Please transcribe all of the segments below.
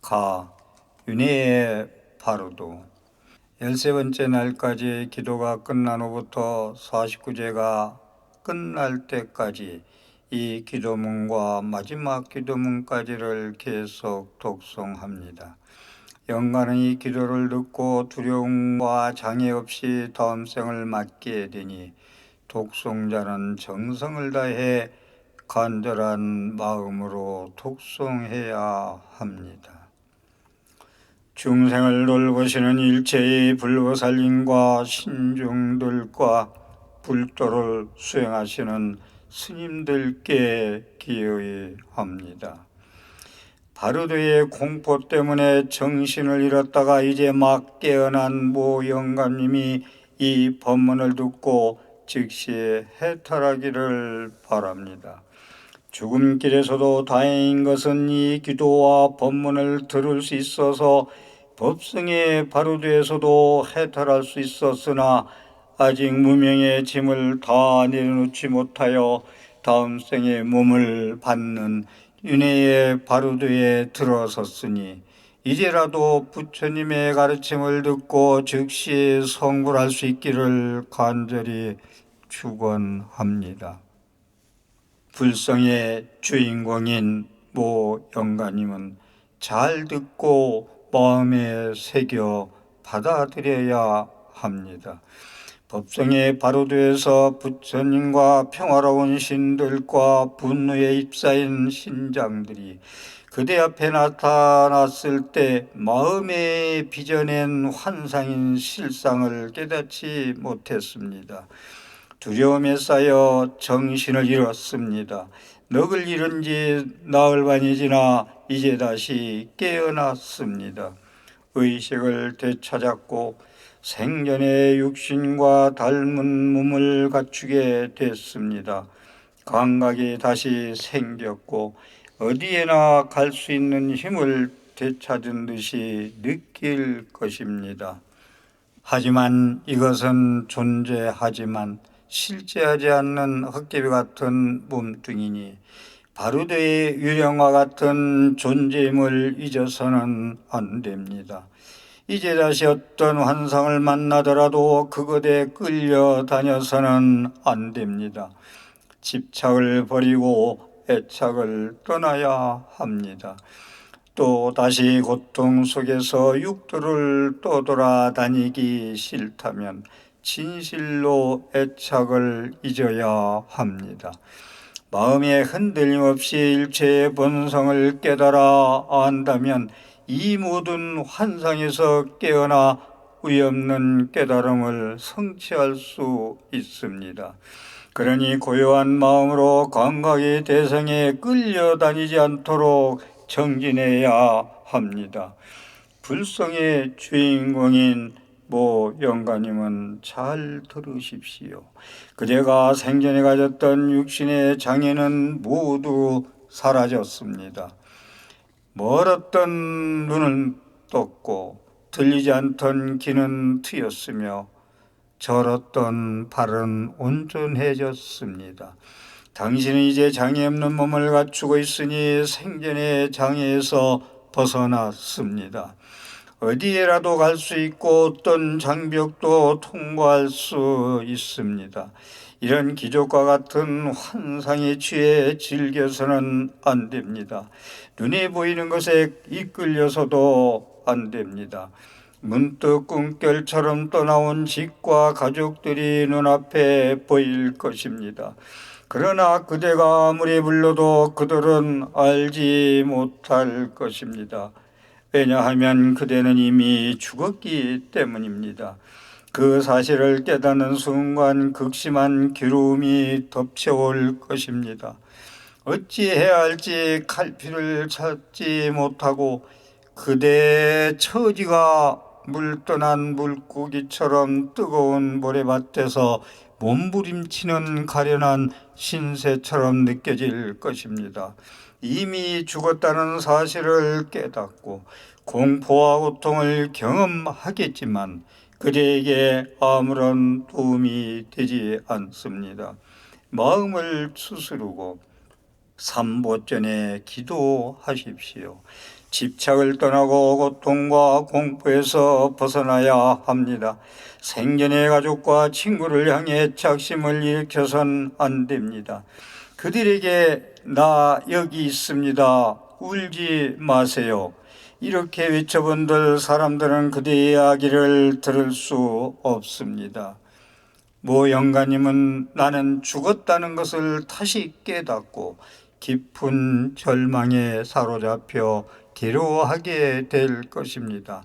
가 윤회의 바로도 13번째 날까지 기도가 끝난 후부터 49제가 끝날 때까지 이 기도문과 마지막 기도문까지를 계속 독송합니다. 영가는 이 기도를 듣고 두려움과 장애 없이 다음 생을 맞게 되니 독송자는 정성을 다해 간절한 마음으로 독송해야 합니다. 중생을 돌보시는 일체의 불보살님과 신중들과 불도를 수행하시는 스님들께 기여합니다. 바르드의 공포 때문에 정신을 잃었다가 이제 막 깨어난 모 영감님이 이 법문을 듣고 즉시 해탈하기를 바랍니다. 죽음길에서도 다행인 것은 이 기도와 법문을 들을 수 있어서 법성의 바로드에서도 해탈할 수 있었으나 아직 무명의 짐을 다 내려놓지 못하여 다음 생의 몸을 받는 윤회의 바로드에 들어섰으니 이제라도 부처님의 가르침을 듣고 즉시 성불할 수 있기를 간절히 축원합니다. 불성의 주인공인 모 영가님은 잘 듣고 마음에 새겨 받아들여야 합니다. 법성의 바로드에서 부처님과 평화로운 신들과 분노에 휩싸인 신장들이 그대 앞에 나타났을 때 마음에 빚어낸 환상인 실상을 깨닫지 못했습니다. 두려움에 쌓여 정신을 잃었습니다. 넋을 잃은 지 나흘반이 지나 이제 다시 깨어났습니다. 의식을 되찾았고 생전의 육신과 닮은 몸을 갖추게 됐습니다. 감각이 다시 생겼고 어디에나 갈 수 있는 힘을 되찾은 듯이 느낄 것입니다. 하지만 이것은 존재하지만 실제하지 않는 헛개비 같은 몸뚱이니 바르드의 유령과 같은 존재임을 잊어서는 안 됩니다. 이제 다시 어떤 환상을 만나더라도 그것에 끌려다녀서는 안 됩니다. 집착을 버리고 애착을 떠나야 합니다. 또 다시 고통 속에서 육도를 떠돌아다니기 싫다면 진실로 애착을 잊어야 합니다. 마음에 흔들림 없이 일체의 본성을 깨달아 안다면 이 모든 환상에서 깨어나 의없는 깨달음을 성취할 수 있습니다. 그러니 고요한 마음으로 감각의 대상에 끌려다니지 않도록 정진해야 합니다. 불성의 주인공인 모 영가님은 잘 들으십시오. 그대가 생전에 가졌던 육신의 장애는 모두 사라졌습니다. 멀었던 눈은 떴고 들리지 않던 귀는 트였으며 절었던 발은 온전해졌습니다. 당신은 이제 장애 없는 몸을 갖추고 있으니 생전의 장애에서 벗어났습니다. 어디에라도 갈 수 있고 어떤 장벽도 통과할 수 있습니다. 이런 기적과 같은 환상에 취해 즐겨서는 안 됩니다. 눈에 보이는 것에 이끌려서도 안 됩니다. 문득 꿈결처럼 떠나온 집과 가족들이 눈앞에 보일 것입니다. 그러나 그대가 아무리 불러도 그들은 알지 못할 것입니다. 왜냐하면 그대는 이미 죽었기 때문입니다. 그 사실을 깨닫는 순간 극심한 괴로움이 덮쳐올 것입니다. 어찌해야 할지 갈피를 찾지 못하고 그대의 처지가 물떠난 물고기처럼 뜨거운 모래밭에서 몸부림치는 가련한 신세처럼 느껴질 것입니다. 이미 죽었다는 사실을 깨닫고 공포와 고통을 경험하겠지만 그대에게 아무런 도움이 되지 않습니다. 마음을 추스르고 삼보전에 기도하십시오. 집착을 떠나고 고통과 공포에서 벗어나야 합니다. 생전의 가족과 친구를 향해 착심을 일으켜선 안 됩니다. 그들에게 나 여기 있습니다. 울지 마세요. 이렇게 외쳐본들 사람들은 그들의 이야기를 들을 수 없습니다. 모 영가님은 나는 죽었다는 것을 다시 깨닫고 깊은 절망에 사로잡혀 괴로워하게 될 것입니다.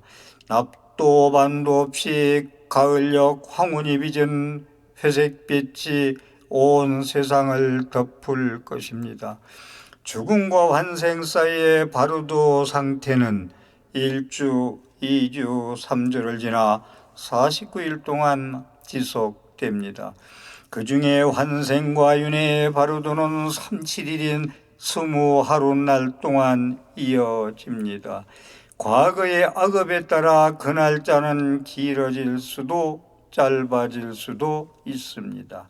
납도 반도 없이 가을녘 황혼이 빚은 회색빛이 온 세상을 덮을 것입니다. 죽음과 환생 사이의 바루도 상태는 1주, 2주, 3주를 지나 49일 동안 지속됩니다. 그 중에 환생과 윤회의 바루도는 37일인 20하룻날 동안 이어집니다. 과거의 악업에 따라 그 날짜는 길어질 수도 짧아질 수도 있습니다.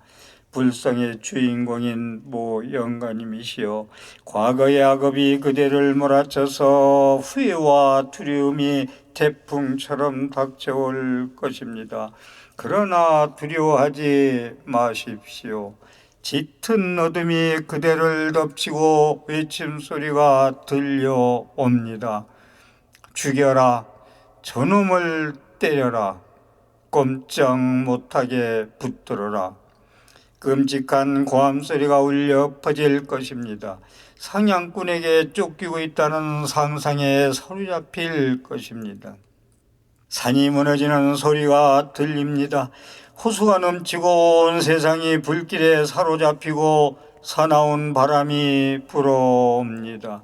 불성의 주인공인 모 영가님이시여, 과거의 악업이 그대를 몰아쳐서 후회와 두려움이 태풍처럼 닥쳐올 것입니다. 그러나 두려워하지 마십시오. 짙은 어둠이 그대를 덮치고 외침소리가 들려옵니다. 죽여라, 저놈을 때려라, 꼼짝 못하게 붙들어라. 끔찍한 고함소리가 울려 퍼질 것입니다. 사냥꾼에게 쫓기고 있다는 상상에 사로잡힐 것입니다. 산이 무너지는 소리가 들립니다. 호수가 넘치고 온 세상이 불길에 사로잡히고 사나운 바람이 불어옵니다.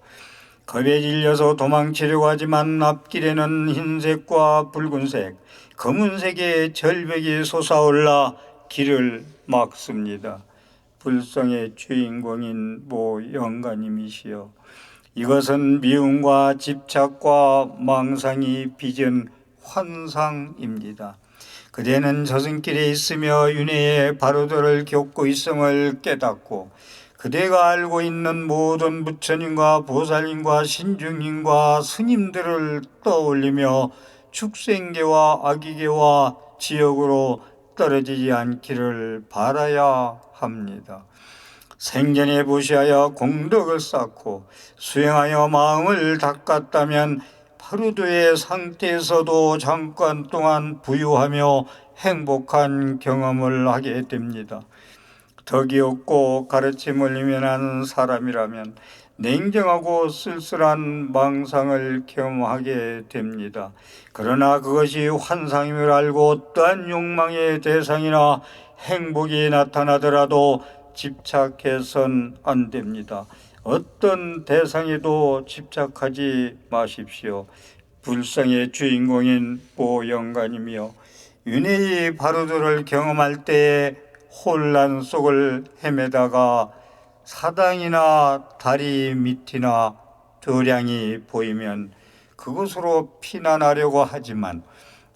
겁에 질려서 도망치려고 하지만 앞길에는 흰색과 붉은색, 검은색의 절벽이 솟아올라 길을 막습니다. 불성의 주인공인 모 영가님이시여, 이것은 미움과 집착과 망상이 빚은 환상입니다. 그대는 저승길에 있으며 윤회의 바로도를 겪고 있음을 깨닫고 그대가 알고 있는 모든 부처님과 보살님과 신중님과 스님들을 떠올리며 축생계와 아기계와 지옥으로 떨어지지 않기를 바라야 합니다. 생전에 부시하여 공덕을 쌓고 수행하여 마음을 닦았다면 파루도의 상태에서도 잠깐 동안 부유하며 행복한 경험을 하게 됩니다. 덕이 없고 가르침을 이면하는 사람이라면 냉정하고 쓸쓸한 망상을 경험하게 됩니다. 그러나 그것이 환상임을 알고 어떠한 욕망의 대상이나 행복이 나타나더라도 집착해선 안 됩니다. 어떤 대상에도 집착하지 마십시오. 불성의 주인공인 모 영가님이여, 윤회의 바루도를 경험할 때에 혼란 속을 헤매다가 사당이나 다리 밑이나 도량이 보이면 그곳으로 피난하려고 하지만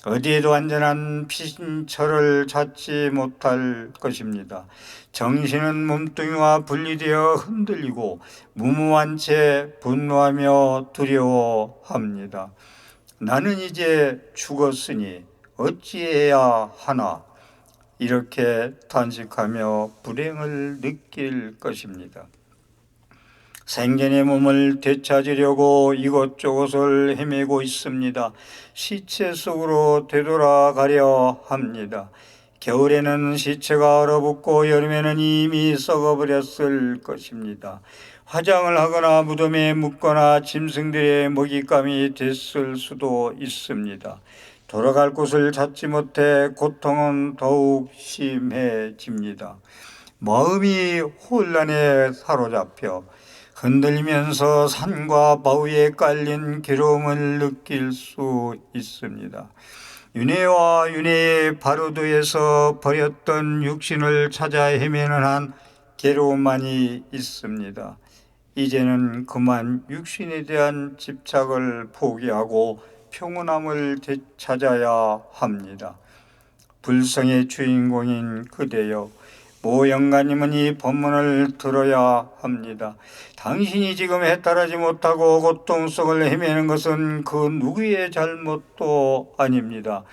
어디에도 안전한 피신처를 찾지 못할 것입니다. 정신은 몸뚱이와 분리되어 흔들리고 무모한 채 분노하며 두려워합니다. 나는 이제 죽었으니 어찌해야 하나, 이렇게 단식하며 불행을 느낄 것입니다. 생전의 몸을 되찾으려고 이곳저곳을 헤매고 있습니다. 시체 속으로 되돌아가려 합니다. 겨울에는 시체가 얼어붙고 여름에는 이미 썩어버렸을 것입니다. 화장을 하거나 무덤에 묻거나 짐승들의 먹잇감이 됐을 수도 있습니다. 돌아갈 곳을 찾지 못해 고통은 더욱 심해집니다. 마음이 혼란에 사로잡혀 흔들리면서 산과 바위에 깔린 괴로움을 느낄 수 있습니다. 윤회와 윤회의 바로도에서 버렸던 육신을 찾아 헤매는 한 괴로움만이 있습니다. 이제는 그만 육신에 대한 집착을 포기하고 평온함을 되찾아야 합니다. 불성의 주인공인 그대여, 모 영가님은 이 법문을 들어야 합니다. 당신이 지금 해탈하지 못하고 고통 속을 헤매는 것은 그 누구의 잘못도 아닙니다.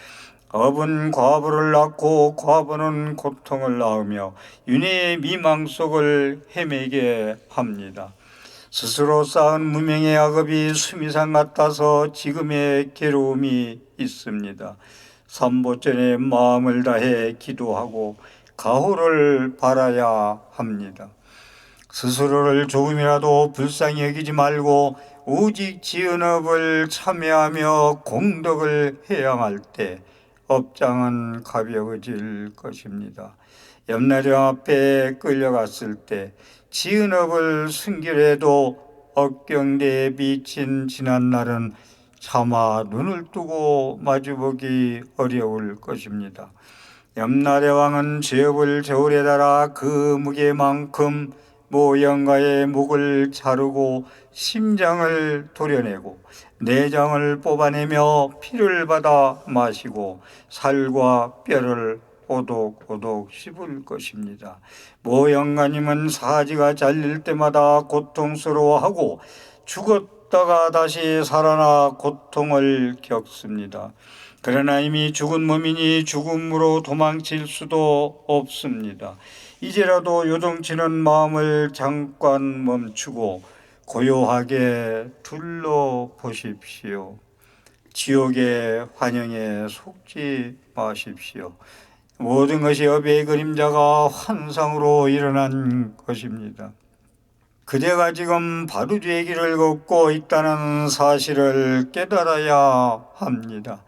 업은 과부를 낳고 과부는 고통을 낳으며 윤회의 미망 속을 헤매게 합니다. 스스로 쌓은 무명의 악업이 수미산 같아서 지금의 괴로움이 있습니다. 삼보전에 마음을 다해 기도하고 가호를 바라야 합니다. 스스로를 조금이라도 불쌍히 여기지 말고 오직 지은 업을 참여하며 공덕을 해양할 때 업장은 가벼워질 것입니다. 염라령 앞에 끌려갔을 때 지은 업을 순결해도 업경대에 비친 지난날은 차마 눈을 뜨고 마주보기 어려울 것입니다. 염라대왕은 죄업을 저울에 달아 그 무게만큼 모영가의 목을 자르고 심장을 도려내고 내장을 뽑아내며 피를 받아 마시고 살과 뼈를 오독오독 씹을 것입니다. 모영가님은 사지가 잘릴 때마다 고통스러워하고 죽었다가 다시 살아나 고통을 겪습니다. 그러나 이미 죽은 몸이니 죽음으로 도망칠 수도 없습니다. 이제라도 요동치는 마음을 잠깐 멈추고 고요하게 둘러보십시오. 지옥의 환영에 속지 마십시오. 모든 것이 업의 그림자가 환상으로 일어난 것입니다. 그대가 지금 바루주의 길을 걷고 있다는 사실을 깨달아야 합니다.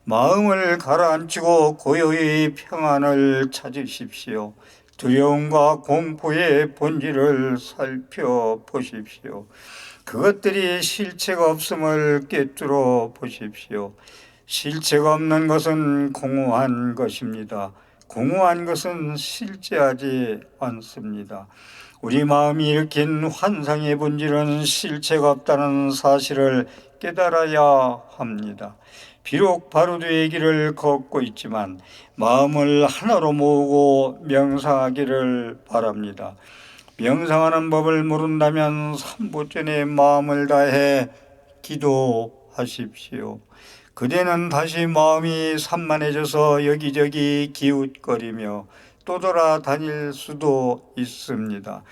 마음을 가라앉히고 고요히 평안을 찾으십시오. 두려움과 공포의 본질을 살펴보십시오. 그것들이 실체가 없음을 꿰뚫어 보십시오. 실체가 없는 것은 공허한 것입니다. 공허한 것은 실제하지 않습니다. 우리 마음이 일으킨 환상의 본질은 실체가 없다는 사실을 깨달아야 합니다. 비록 바루드의 길을 걷고 있지만 마음을 하나로 모으고 명상하기를 바랍니다. 명상하는 법을 모른다면 삼보전에 마음을 다해 기도하십시오. 그대는 다시 마음이 산만해져서 여기저기 기웃거리며 또 돌아다닐 수도 있습니다.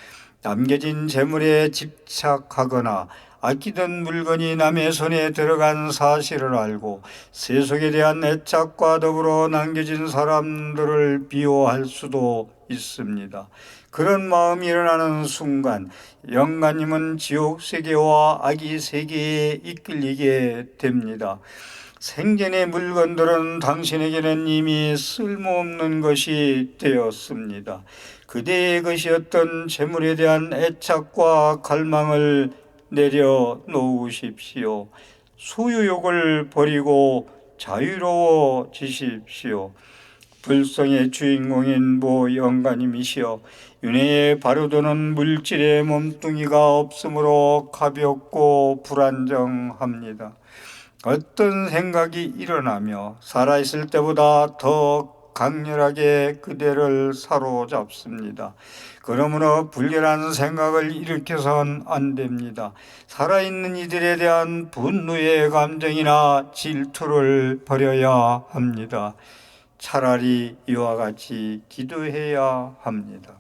남겨진 재물에 집착하거나 아끼던 물건이 남의 손에 들어간 사실을 알고 세속에 대한 애착과 더불어 남겨진 사람들을 비호할 수도 있습니다. 그런 마음이 일어나는 순간 영가님은 지옥 세계와 악의 세계에 이끌리게 됩니다. 생전의 물건들은 당신에게는 이미 쓸모없는 것이 되었습니다. 그대의 것이었던 재물에 대한 애착과 갈망을 내려놓으십시오. 소유욕을 버리고 자유로워지십시오. 불성의 주인공인 모 영가님이시여 윤회의 바루도는 물질의 몸뚱이가 없으므로 가볍고 불안정합니다. 어떤 생각이 일어나며 살아있을 때보다 더 강렬하게 그대를 사로잡습니다. 그러므로 불결한 생각을 일으켜선 안 됩니다. 살아있는 이들에 대한 분노의 감정이나 질투를 버려야 합니다. 차라리 이와 같이 기도해야 합니다.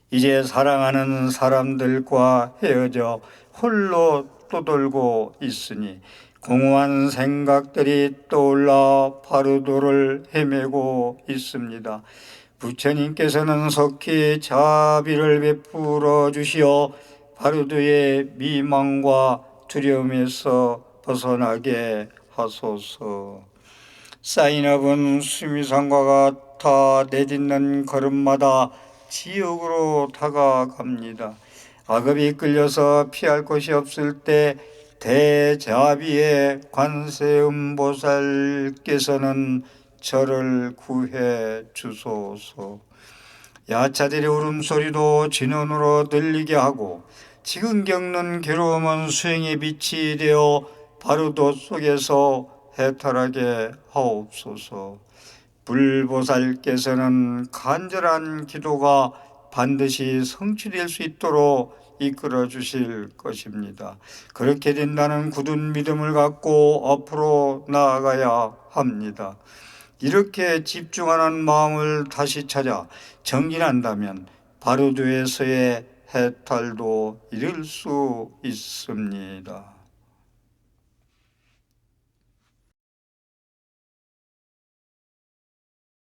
이제 사랑하는 사람들과 헤어져 홀로 떠돌고 있으니 공허한 생각들이 떠올라 바루도를 헤매고 있습니다. 부처님께서는 속히 자비를 베풀어 주시어 바루도의 미망과 두려움에서 벗어나게 하소서. 쌓인업은 수미산과 같아 내딛는 걸음마다 지옥으로 다가갑니다. 악업이 끌려서 피할 곳이 없을 때 대자비의 관세음보살께서는 저를 구해 주소서. 야차들의 울음소리도 진원으로 들리게 하고 지금 겪는 괴로움은 수행의 빛이 되어 바루도 속에서 해탈하게 하옵소서. 불보살께서는 간절한 기도가 반드시 성취될 수 있도록 이끌어 주실 것입니다. 그렇게 된다는 굳은 믿음을 갖고 앞으로 나아가야 합니다. 이렇게 집중하는 마음을 다시 찾아 정진한다면 바로도에서의 해탈도 이룰 수 있습니다.